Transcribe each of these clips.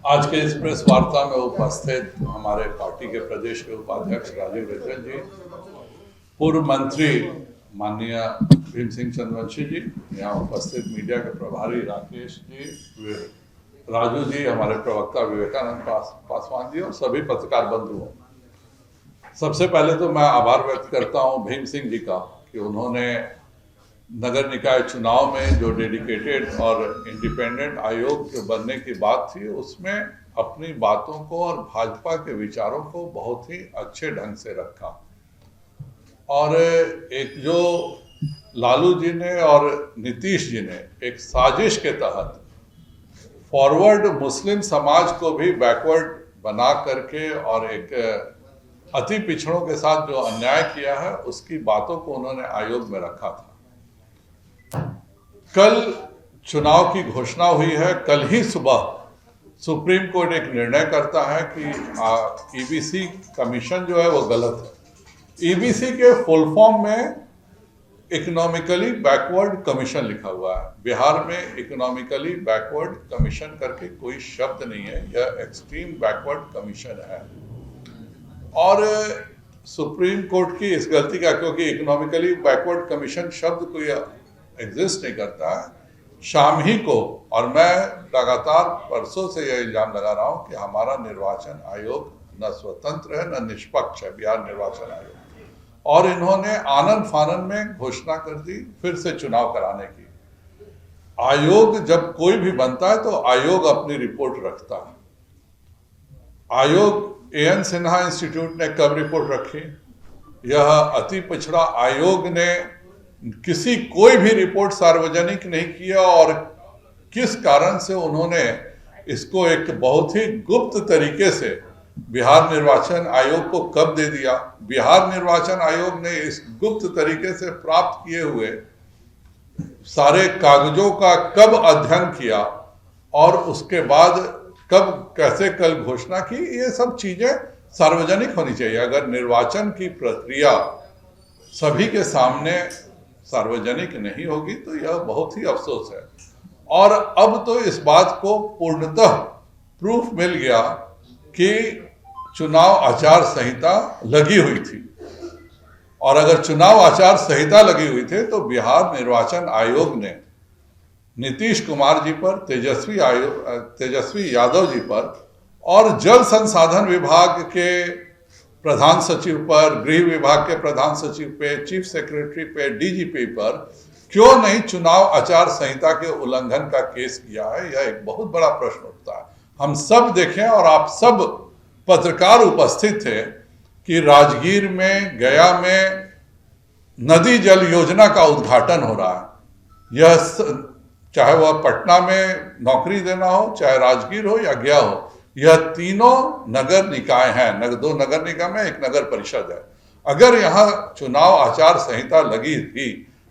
आज के इस प्रेस वार्ता में उपस्थित हमारे पार्टी के प्रदेश के उपाध्यक्ष राजीव रंजन जी, पूर्व मंत्री माननीय भीम सिंह चंद्रवंशी जी, यहाँ उपस्थित मीडिया के प्रभारी राकेश जी, राजू जी, हमारे प्रवक्ता विवेकानंद पासवान जी और सभी पत्रकार बंधुओं, सबसे पहले तो मैं आभार व्यक्त करता हूँ भीम सिंह जी का कि उन्होंने नगर निकाय चुनाव में जो डेडिकेटेड और इंडिपेंडेंट आयोग के बनने की बात थी उसमें अपनी बातों को और भाजपा के विचारों को बहुत ही अच्छे ढंग से रखा। और एक जो लालू जी ने और नीतीश जी ने एक साजिश के तहत फॉरवर्ड मुस्लिम समाज को भी बैकवर्ड बना करके और एक अति पिछड़ों के साथ जो अन्याय किया है उसकी बातों को उन्होंने आयोग में रखा था। कल चुनाव की घोषणा हुई है। कल ही सुबह सुप्रीम कोर्ट एक निर्णय करता है कि ईबीसी कमीशन जो है वो गलत है। ईबीसी के फुल फॉर्म में इकोनॉमिकली बैकवर्ड कमीशन लिखा हुआ है। बिहार में इकोनॉमिकली बैकवर्ड कमीशन करके कोई शब्द नहीं है, यह एक्सट्रीम बैकवर्ड कमीशन है। और सुप्रीम कोर्ट की इस गलती का, क्योंकि इकोनॉमिकली बैकवर्ड कमीशन शब्द कोई एग्जिस्ट नहीं करता है, शाम ही को, और मैं लगातार परसों से यह इल्जाम लगा रहा हूं कि हमारा निर्वाचन आयोग न स्वतंत्र है न निष्पक्ष है, बिहार निर्वाचन आयोग, और इन्होंने आनन फानन में घोषणा कर दी फिर से चुनाव कराने की। आयोग जब कोई भी बनता है तो आयोग अपनी रिपोर्ट रखता है। आयोग एएन सिन्हा इंस्टीट्यूट ने कब रिपोर्ट रखी? यह अति पिछड़ा आयोग ने कोई भी रिपोर्ट सार्वजनिक नहीं किया, और किस कारण से उन्होंने इसको एक बहुत ही गुप्त तरीके से बिहार निर्वाचन आयोग को कब दे दिया? बिहार निर्वाचन आयोग ने इस गुप्त तरीके से प्राप्त किए हुए सारे कागजों का कब अध्ययन किया और उसके बाद कब कैसे कल घोषणा की? ये सब चीजें सार्वजनिक होनी चाहिए। अगर निर्वाचन की प्रक्रिया सभी के सामने सार्वजनिक नहीं होगी तो यह बहुत ही अफसोस है। और अब तो इस बात को पूर्णतः प्रूफ मिल गया कि चुनाव आचार संहिता लगी हुई थी, और अगर चुनाव आचार संहिता लगी हुई थी तो बिहार निर्वाचन आयोग ने नीतीश कुमार जी पर, तेजस्वी यादव जी पर और जल संसाधन विभाग के प्रधान सचिव पर, गृह विभाग के प्रधान सचिव पे, चीफ सेक्रेटरी पे, डीजीपी पर क्यों नहीं चुनाव आचार संहिता के उल्लंघन का केस किया है? यह एक बहुत बड़ा प्रश्न उठता है। हम सब देखें, और आप सब पत्रकार उपस्थित थे कि राजगीर में, गया में नदी जल योजना का उद्घाटन हो रहा है। यह चाहे वह पटना में नौकरी देना हो, चाहे राजगीर हो या गया हो, यह तीनों नगर निकाय हैं। दो नगर निगम है, एक नगर परिषद है। अगर यहाँ चुनाव आचार संहिता लगी थी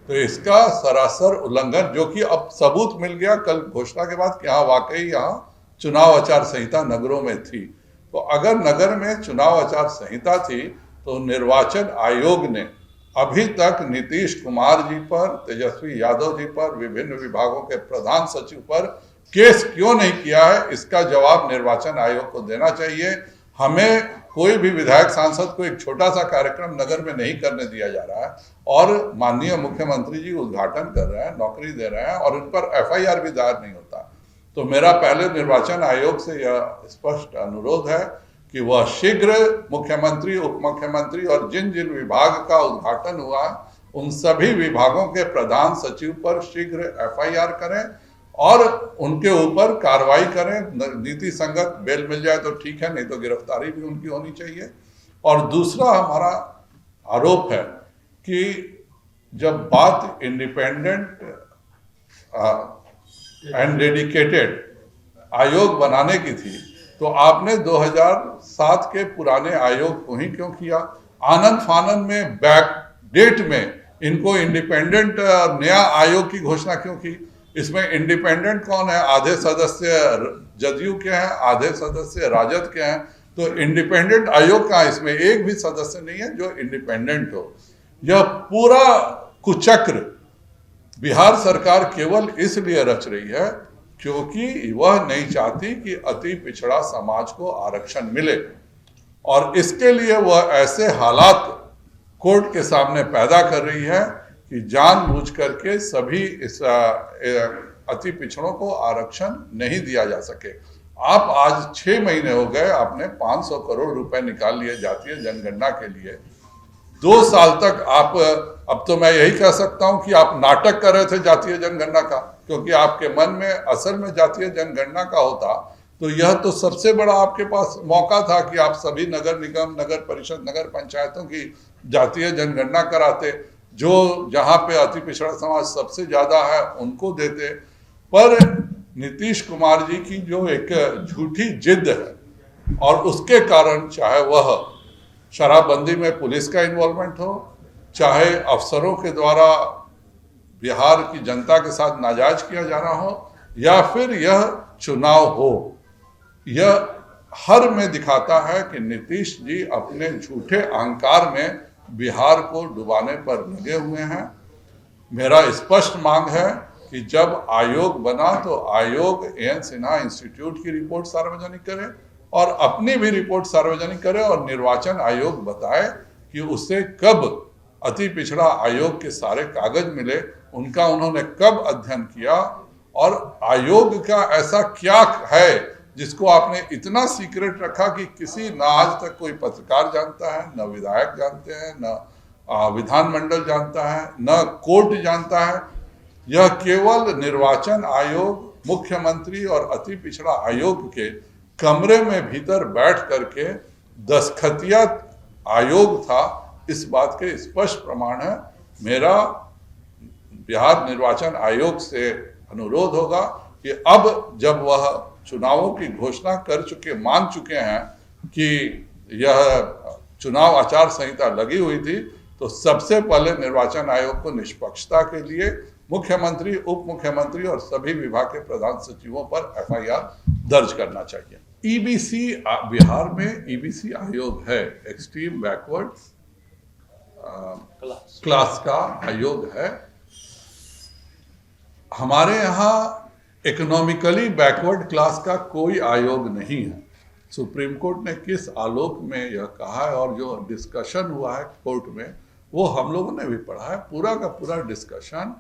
तो इसका सरासर उल्लंघन, जो कि अब सबूत मिल गया कल घोषणा के बाद कि हाँ वाकई यहाँ चुनाव आचार संहिता नगरों में थी। तो अगर नगर में चुनाव आचार संहिता थी तो निर्वाचन आयोग ने अभी तक नीतीश कुमार जी पर, तेजस्वी यादव जी पर, विभिन्न विभागों के प्रधान सचिव पर केस क्यों नहीं किया है? इसका जवाब निर्वाचन आयोग को देना चाहिए। हमें कोई भी विधायक सांसद को एक छोटा सा कार्यक्रम नगर में नहीं करने दिया जा रहा है, और माननीय मुख्यमंत्री जी उद्घाटन कर रहे हैं, नौकरी दे रहे हैं, और उन पर एफआईआर भी दायर नहीं होता। तो मेरा पहले निर्वाचन आयोग से यह स्पष्ट अनुरोध है कि वह शीघ्र मुख्यमंत्री, उप मुख्यमंत्री और जिन जिन विभाग का उद्घाटन हुआ उन सभी विभागों के प्रधान सचिव पर शीघ्र एफआईआर करें और उनके ऊपर कार्रवाई करें। नीति संगत बेल मिल जाए तो ठीक है, नहीं तो गिरफ्तारी भी उनकी होनी चाहिए। और दूसरा हमारा आरोप है कि जब बात इंडिपेंडेंट एंड डेडिकेटेड आयोग बनाने की थी तो आपने 2007 के पुराने आयोग को ही क्यों किया? आनंद फानन में, बैक डेट में इनको इंडिपेंडेंट नया आयोग की घोषणा क्यों की? इसमें इंडिपेंडेंट कौन है? आधे सदस्य जदयू के हैं, आधे सदस्य राजद के हैं। तो इंडिपेंडेंट आयोग का इसमें एक भी सदस्य नहीं है जो इंडिपेंडेंट हो। यह पूरा कुचक्र बिहार सरकार केवल इसलिए रच रही है क्योंकि वह नहीं चाहती कि अति पिछड़ा समाज को आरक्षण मिले, और इसके लिए वह ऐसे हालात कोर्ट के सामने पैदा कर रही है कि जानबूझ करके सभी इस अति पिछड़ों को आरक्षण नहीं दिया जा सके। आप आज 6 महीने हो गए, आपने 500 करोड़ रुपए निकाल लिए जातीय जनगणना के लिए। 2 साल तक आप, अब तो मैं यही कह सकता हूं कि आप नाटक कर रहे थे जातीय जनगणना का, क्योंकि आपके मन में असल में जातीय जनगणना का होता तो यह तो सबसे बड़ा आपके पास मौका था कि आप सभी नगर निगम, नगर परिषद, नगर पंचायतों की जातीय जनगणना कराते, जो जहां पे अति पिछड़ा समाज सबसे ज्यादा है उनको देते। पर नीतीश कुमार जी की जो एक झूठी जिद है, और उसके कारण चाहे वह शराबबंदी में पुलिस का इन्वॉल्वमेंट हो, चाहे अफसरों के द्वारा बिहार की जनता के साथ नाजायज किया जाना हो, या फिर यह चुनाव हो, यह हर में दिखाता है कि नीतीश जी अपने झूठे अहंकार में बिहार को डुबाने पर लगे हुए हैं। मेरा स्पष्ट मांग है कि जब आयोग बना तो आयोग एन सिन्हा इंस्टीट्यूट की रिपोर्ट सार्वजनिक करे और अपनी भी रिपोर्ट सार्वजनिक करे, और निर्वाचन आयोग बताए कि उसे कब अति पिछड़ा आयोग के सारे कागज मिले, उनका उन्होंने कब अध्ययन किया, और आयोग का ऐसा क्या है जिसको आपने इतना सीक्रेट रखा कि किसी न आज तक कोई पत्रकार जानता है, न विधायक जानते हैं, न विधानमंडल जानता है, न कोर्ट जानता है। यह केवल निर्वाचन आयोग, मुख्यमंत्री और अति पिछड़ा आयोग के कमरे में भीतर बैठ करके दस्तखतिया आयोग था, इस बात के स्पष्ट प्रमाण है। मेरा बिहार निर्वाचन आयोग से अनुरोध होगा कि अब जब वह चुनावों की घोषणा कर चुके, मान चुके हैं कि यह चुनाव आचार संहिता लगी हुई थी, तो सबसे पहले निर्वाचन आयोग को निष्पक्षता के लिए मुख्यमंत्री, उप मुख्यमंत्री और सभी विभाग के प्रधान सचिवों पर FIR दर्ज करना चाहिए। EBC, बिहार में EBC आयोग है, एक्सट्रीम बैकवर्ड क्लास का आयोग है। हमारे यहाँ इकोनॉमिकली बैकवर्ड क्लास का कोई आयोग नहीं है। सुप्रीम कोर्ट ने किस आलोक में यह कहा है, और जो डिस्कशन हुआ है कोर्ट में वो हम लोगों ने भी पढ़ा है। पूरा का पूरा डिस्कशन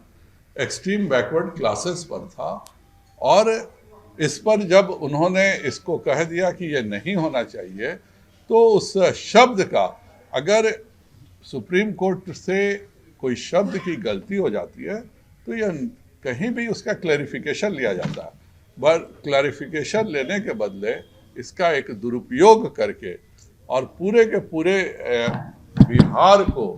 एक्सट्रीम बैकवर्ड क्लासेस पर था, और इस पर जब उन्होंने इसको कह दिया कि ये नहीं होना चाहिए, तो उस शब्द का, अगर सुप्रीम कोर्ट से कोई शब्द की गलती हो जाती है तो यह कहीं भी उसका क्लैरिफिकेशन लिया जाता है, पर क्लैरिफिकेशन लेने के बदले इसका एक दुरुपयोग करके और पूरे के पूरे बिहार को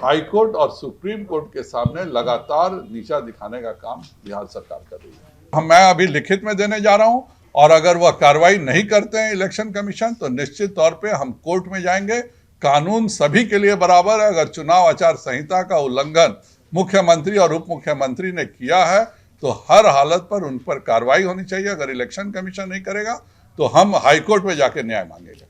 हाई कोर्ट और सुप्रीम कोर्ट के सामने लगातार नीचा दिखाने का काम बिहार सरकार कर रही है। मैं अभी लिखित में देने जा रहा हूं, और अगर वह कार्रवाई नहीं करते हैं इलेक्शन कमीशन तो निश्चित तौर पे हम कोर्ट में जाएंगे। कानून सभी के लिए बराबर है। अगर चुनाव आचार संहिता का उल्लंघन मुख्यमंत्री और उप मुख्यमंत्री ने किया है तो हर हालत पर उन पर कार्रवाई होनी चाहिए। अगर इलेक्शन कमीशन नहीं करेगा तो हम हाईकोर्ट में जाके न्याय मांगेंगे।